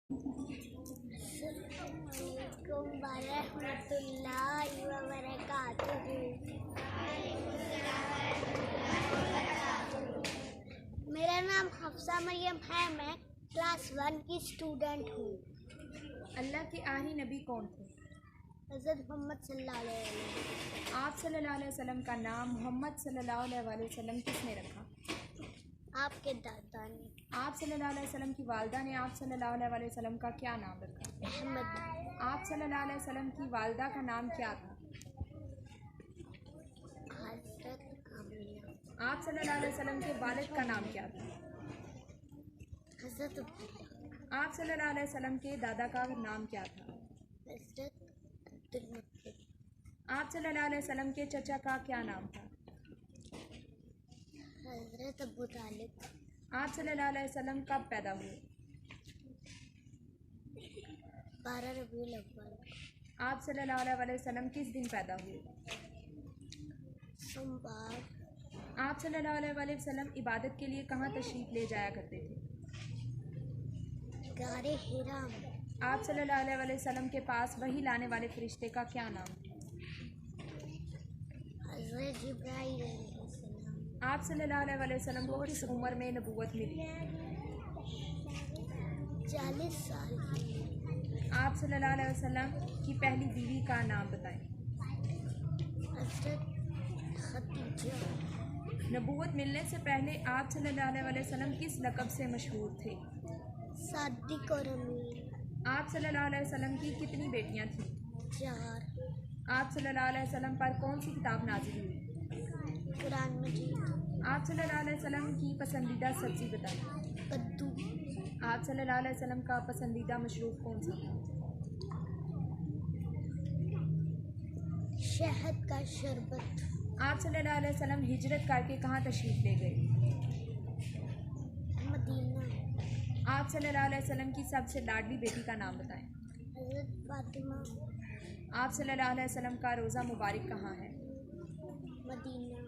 अस्सलामुअलैकुम वरहमतुल्लाहि वबरकातुहू। मेरा नाम हफ्सा मरियम है। मैं क्लास 1 की स्टूडेंट हूँ। अल्लाह के आखिरी नबी कौन थे? हज़रत मोहम्मद सल्लल्लाहु अलैहि वसल्लम। आप सल्लल्लाहु अलैहि वसल्लम का नाम मोहम्मद सल्लल्लाहु अलैहि वसल्लम किसने रखा? आपके दादा ने। आप सल्लल्लाहु अलैहि वसल्लम की वालिदा ने आप सल्लल्लाहु अलैहि वसल्लम का क्या नाम रखा? अहमद। आप सल्लल्लाहु अलैहि वसल्लम की वालिदा का नाम क्या था? हज़रत आमिना। आप सल्लल्लाहु अलैहि वसल्लम के वालिद का नाम क्या था? हज़रत अब्दुल्लाह। आप सल्लल्लाहु अलैहि वसल्लम के दादा का नाम क्या था? हज़रत अब्दुल मुत्तलिब। आप सल्लल्लाहु अलैहि वसल्लम के चचा का क्या नाम था? हज़रत अबू तालिब। आप सल्लल्लाहु अलैहि वसल्लम कब पैदा हुए? 12 रबीउल अव्वल। आप सल्लल्लाहु अलैहि वसल्लम किस दिन पैदा हुए? सोमवार। आप सल्लल्लाहु अलैहि वसल्लम इबादत के लिए कहाँ तशरीफ़ ले जाया करते थे? गारे हिरा। आप सल्लल्लाहु अलैहि वसल्लम के पास वही लाने वाले फरिश्ते का क्या नाम है? हज़रत जिब्राईल अलैहिस्सलाम। आप सल्लल्लाहु अलैहि वसल्लम को किस उम्र में नबूवत मिली? 40 साल की। आप सल्लल्लाहु अलैहि वसल्लम की पहली बीवी का नाम बताएं। हज़रत खदीजा। नबूवत मिलने से पहले आप सल्लल्लाहु अलैहि वसल्लम किस लक़ब से मशहूर थे? सादिक और अमीन। आप सल्लल्लाहु अलैहि वसल्लम की कितनी बेटियां थीं? 4। आप सल्लल्लाहु अलैहि वसल्लम पर कौन सी किताब नाज़िल हुई? कुरान मजीद। आप सल्लल्लाहु अलैहि वसल्लम की पसंदीदा सब्ज़ी बताएं। कद्दू। आप सल्लल्लाहु अलैहि वसल्लम का पसंदीदा मशरूब कौन सा था? शहद का शरबत। आप सल्लल्लाहु अलैहि वसल्लम हिजरत करके कहाँ तशरीफ़ ले गए? मदीना। आप सल्लल्लाहु अलैहि वसल्लम की सबसे लाडली बेटी का नाम बताएं। हज़रत फातिमा। आप सल्लल्लाहु अलैहि वसल्लम का रोज़ा मुबारक कहाँ है? मदीना।